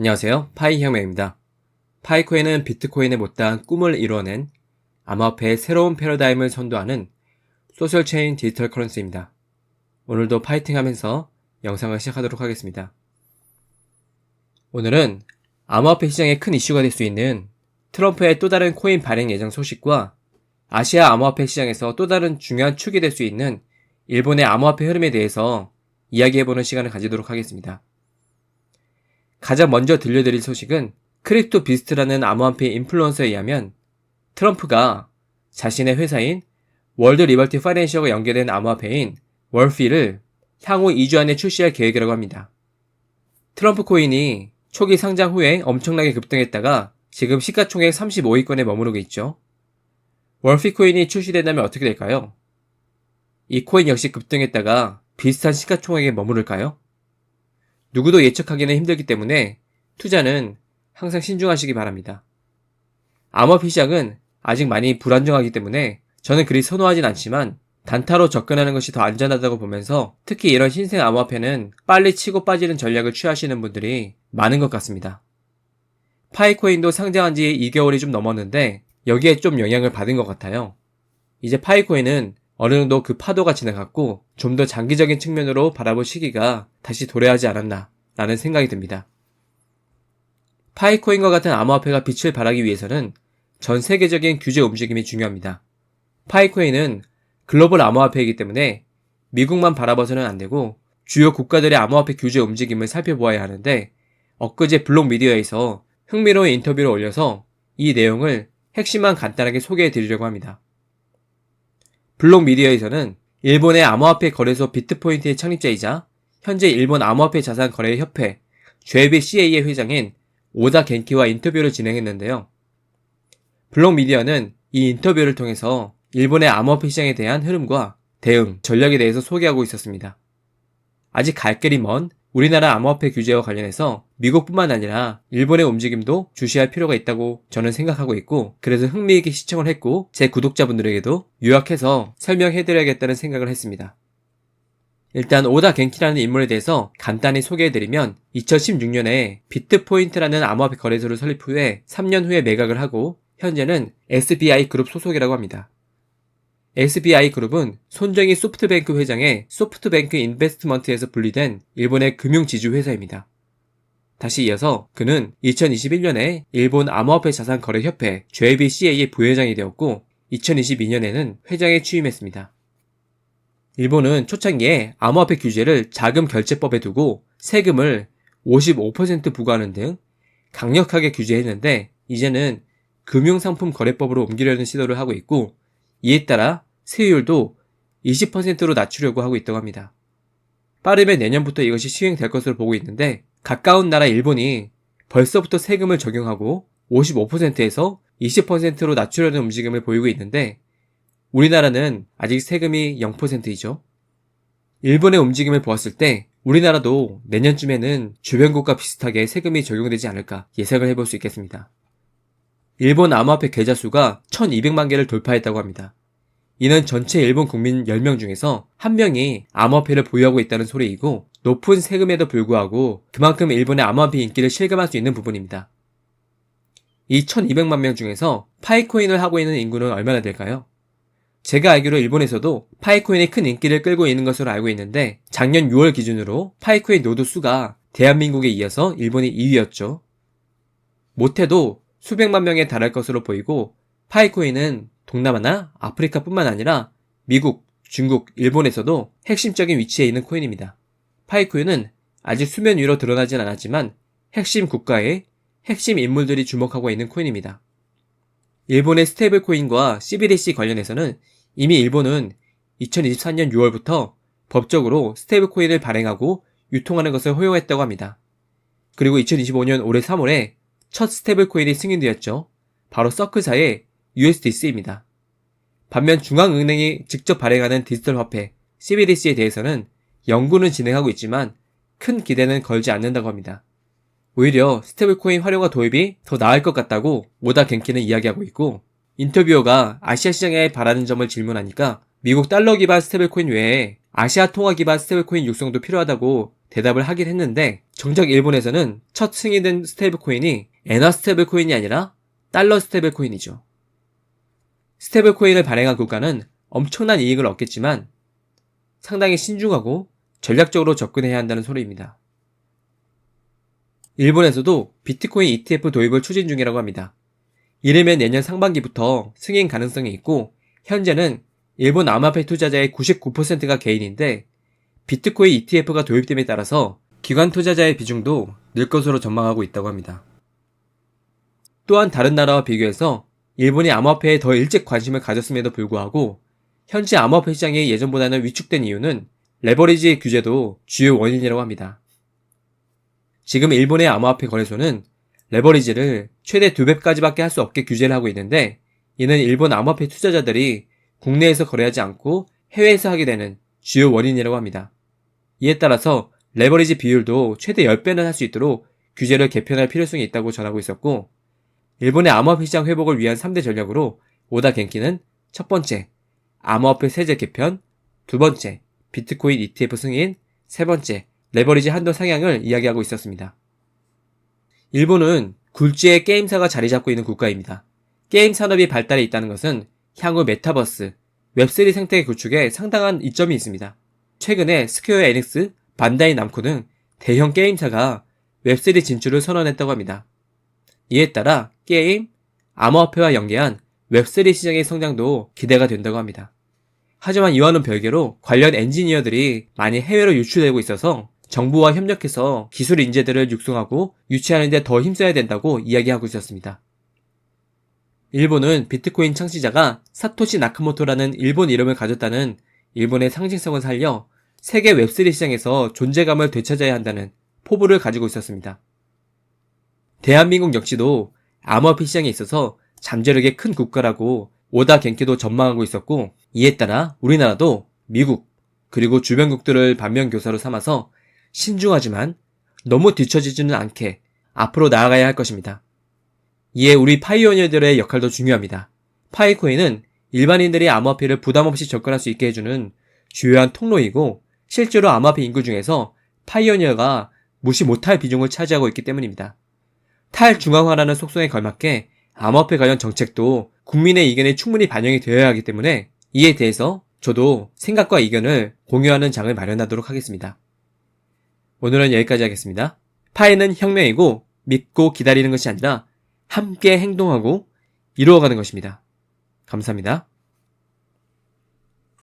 안녕하세요. 파이혁명입니다. 파이코인은 비트코인에 못다한 꿈을 이루어낸 암호화폐의 새로운 패러다임을 선도하는 소셜체인 디지털 커런시입니다. 오늘도 파이팅하면서 영상을 시작하도록 하겠습니다. 오늘은 암호화폐 시장에 큰 이슈가 될 수 있는 트럼프의 또 다른 코인 발행 예정 소식과 아시아 암호화폐 시장에서 또 다른 중요한 축이 될 수 있는 일본의 암호화폐 흐름에 대해서 이야기해보는 시간을 가지도록 하겠습니다. 가장 먼저 들려드릴 소식은 크립토 비스트라는 암호화폐 인플루언서에 의하면 트럼프가 자신의 회사인 월드 리버티 파이낸셜과 연계된 암호화폐인 월피를 향후 2주 안에 출시할 계획이라고 합니다. 트럼프 코인이 초기 상장 후에 엄청나게 급등했다가 지금 시가총액 35위권에 머무르고 있죠. 월피 코인이 출시된다면 어떻게 될까요? 이 코인 역시 급등했다가 비슷한 시가총액에 머무를까요? 누구도 예측하기는 힘들기 때문에 투자는 항상 신중하시기 바랍니다. 암호화폐 시장은 아직 많이 불안정하기 때문에 저는 그리 선호하진 않지만 단타로 접근하는 것이 더 안전하다고 보면서 특히 이런 신생 암호화폐는 빨리 치고 빠지는 전략을 취하시는 분들이 많은 것 같습니다. 파이코인도 상장한 지 2개월이 좀 넘었는데 여기에 좀 영향을 받은 것 같아요. 이제 파이코인은 어느 정도 그 파도가 지나갔고 좀 더 장기적인 측면으로 바라볼 시기가 다시 도래하지 않았나 라는 생각이 듭니다. 파이코인과 같은 암호화폐가 빛을 발하기 위해서는 전 세계적인 규제 움직임이 중요합니다. 파이코인은 글로벌 암호화폐이기 때문에 미국만 바라봐서는 안 되고 주요 국가들의 암호화폐 규제 움직임을 살펴보아야 하는데 엊그제 블록미디어에서 흥미로운 인터뷰를 올려서 이 내용을 핵심만 간단하게 소개해 드리려고 합니다. 블록미디어에서는 일본의 암호화폐 거래소 비트포인트의 창립자이자 현재 일본 암호화폐 자산 거래 협회 JBCA의 회장인 오다 겐키와 인터뷰를 진행했는데요. 블록미디어는 이 인터뷰를 통해서 일본의 암호화폐 시장에 대한 흐름과 대응, 전략에 대해서 소개하고 있었습니다. 아직 갈 길이 먼 우리나라 암호화폐 규제와 관련해서 미국뿐만 아니라 일본의 움직임도 주시할 필요가 있다고 저는 생각하고 있고 그래서 흥미있게 시청을 했고 제 구독자분들에게도 요약해서 설명해드려야겠다는 생각을 했습니다. 일단 오다 겐키라는 인물에 대해서 간단히 소개해드리면 2016년에 비트포인트라는 암호화폐 거래소를 설립 후에 3년 후에 매각을 하고 현재는 SBI 그룹 소속이라고 합니다. SBI 그룹은 손정희 소프트뱅크 회장의 소프트뱅크 인베스트먼트에서 분리된 일본의 금융지주 회사입니다. 다시 이어서 그는 2021년에 일본 암호화폐 자산 거래 협회 JBCA의 부회장이 되었고 2022년에는 회장에 취임했습니다. 일본은 초창기에 암호화폐 규제를 자금 결제법에 두고 세금을 55% 부과하는 등 강력하게 규제했는데 이제는 금융상품 거래법으로 옮기려는 시도를 하고 있고 이에 따라 세율도 20%로 낮추려고 하고 있다고 합니다. 빠르면 내년부터 이것이 시행될 것으로 보고 있는데 가까운 나라 일본이 벌써부터 세금을 적용하고 55%에서 20%로 낮추려는 움직임을 보이고 있는데 우리나라는 아직 세금이 0%이죠. 일본의 움직임을 보았을 때 우리나라도 내년쯤에는 주변국과 비슷하게 세금이 적용되지 않을까 예상을 해볼 수 있겠습니다. 일본 암호화폐 계좌 수가 1200만 개를 돌파했다고 합니다. 이는 전체 일본 국민 10명 중에서 1명이 암호화폐를 보유하고 있다는 소리이고 높은 세금에도 불구하고 그만큼 일본의 암호화폐 인기를 실감할 수 있는 부분입니다. 이 1200만 명 중에서 파이코인을 하고 있는 인구는 얼마나 될까요? 제가 알기로 일본에서도 파이코인이 큰 인기를 끌고 있는 것으로 알고 있는데 작년 6월 기준으로 파이코인 노드 수가 대한민국에 이어서 일본이 2위였죠. 못해도 수백만 명에 달할 것으로 보이고 파이코인은 동남아나 아프리카뿐만 아니라 미국, 중국, 일본에서도 핵심적인 위치에 있는 코인입니다. 파이코인은 아직 수면 위로 드러나진 않았지만 핵심 국가의 핵심 인물들이 주목하고 있는 코인입니다. 일본의 스테이블 코인과 CBDC 관련해서는 이미 일본은 2024년 6월부터 법적으로 스테이블 코인을 발행하고 유통하는 것을 허용했다고 합니다. 그리고 2025년 올해 3월에 첫 스테이블 코인이 승인되었죠. 바로 서클사의 USDC입니다. 반면 중앙은행이 직접 발행하는 디지털 화폐 CBDC에 대해서는 연구는 진행하고 있지만 큰 기대는 걸지 않는다고 합니다. 오히려 스테이블코인 활용과 도입이 더 나을 것 같다고 오다 겐키는 이야기하고 있고 인터뷰어가 아시아 시장에 바라는 점을 질문하니까 미국 달러 기반 스테이블코인 외에 아시아 통화 기반 스테이블코인 육성도 필요하다고 대답을 하긴 했는데 정작 일본에서는 첫 승인된 스테이블 코인이 엔화 스테이블 코인이 아니라 달러 스테이블 코인이죠. 스테이블 코인을 발행한 국가는 엄청난 이익을 얻겠지만 상당히 신중하고 전략적으로 접근해야 한다는 소리입니다. 일본에서도 비트코인 ETF 도입을 추진 중이라고 합니다. 이르면 내년 상반기부터 승인 가능성이 있고 현재는 일본 암호화폐 투자자의 99%가 개인인데 비트코인 ETF가 도입됨에 따라서 기관 투자자의 비중도 늘 것으로 전망하고 있다고 합니다. 또한 다른 나라와 비교해서 일본이 암호화폐에 더 일찍 관심을 가졌음에도 불구하고 현재 암호화폐 시장이 예전보다는 위축된 이유는 레버리지 규제도 주요 원인이라고 합니다. 지금 일본의 암호화폐 거래소는 레버리지를 최대 2배까지밖에 할 수 없게 규제를 하고 있는데 이는 일본 암호화폐 투자자들이 국내에서 거래하지 않고 해외에서 하게 되는 주요 원인이라고 합니다. 이에 따라서 레버리지 비율도 최대 10배는 할 수 있도록 규제를 개편할 필요성이 있다고 전하고 있었고 일본의 암호화폐 시장 회복을 위한 3대 전략으로 오다 겐키는 첫 번째, 암호화폐 세제 개편, 두 번째, 비트코인 ETF 승인, 세 번째, 레버리지 한도 상향을 이야기하고 있었습니다. 일본은 굴지의 게임사가 자리 잡고 있는 국가입니다. 게임 산업이 발달해 있다는 것은 향후 메타버스, 웹3 생태계 구축에 상당한 이점이 있습니다. 최근에 스퀘어 에닉스, 반다이 남코 등 대형 게임사가 웹3 진출을 선언했다고 합니다. 이에 따라 게임, 암호화폐와 연계한 웹3 시장의 성장도 기대가 된다고 합니다. 하지만 이와는 별개로 관련 엔지니어들이 많이 해외로 유출되고 있어서 정부와 협력해서 기술 인재들을 육성하고 유치하는 데 더 힘써야 된다고 이야기하고 있었습니다. 일본은 비트코인 창시자가 사토시 나카모토라는 일본 이름을 가졌다는 일본의 상징성을 살려 세계 웹3 시장에서 존재감을 되찾아야 한다는 포부를 가지고 있었습니다. 대한민국 역시도 암호화폐 시장에 있어서 잠재력의 큰 국가라고 오다 겐키도 전망하고 있었고 이에 따라 우리나라도 미국 그리고 주변국들을 반면교사로 삼아서 신중하지만 너무 뒤처지지는 않게 앞으로 나아가야 할 것입니다. 이에 우리 파이오니어들의 역할도 중요합니다. 파이코인은 일반인들이 암호화폐를 부담없이 접근할 수 있게 해주는 주요한 통로이고 실제로 암호화폐 인구 중에서 파이오니어가 무시 못할 비중을 차지하고 있기 때문입니다. 탈중앙화라는 속성에 걸맞게 암호화폐 관련 정책도 국민의 의견이 충분히 반영이 되어야 하기 때문에 이에 대해서 저도 생각과 의견을 공유하는 장을 마련하도록 하겠습니다. 오늘은 여기까지 하겠습니다. 파이는 혁명이고 믿고 기다리는 것이 아니라 함께 행동하고 이루어가는 것입니다. 감사합니다.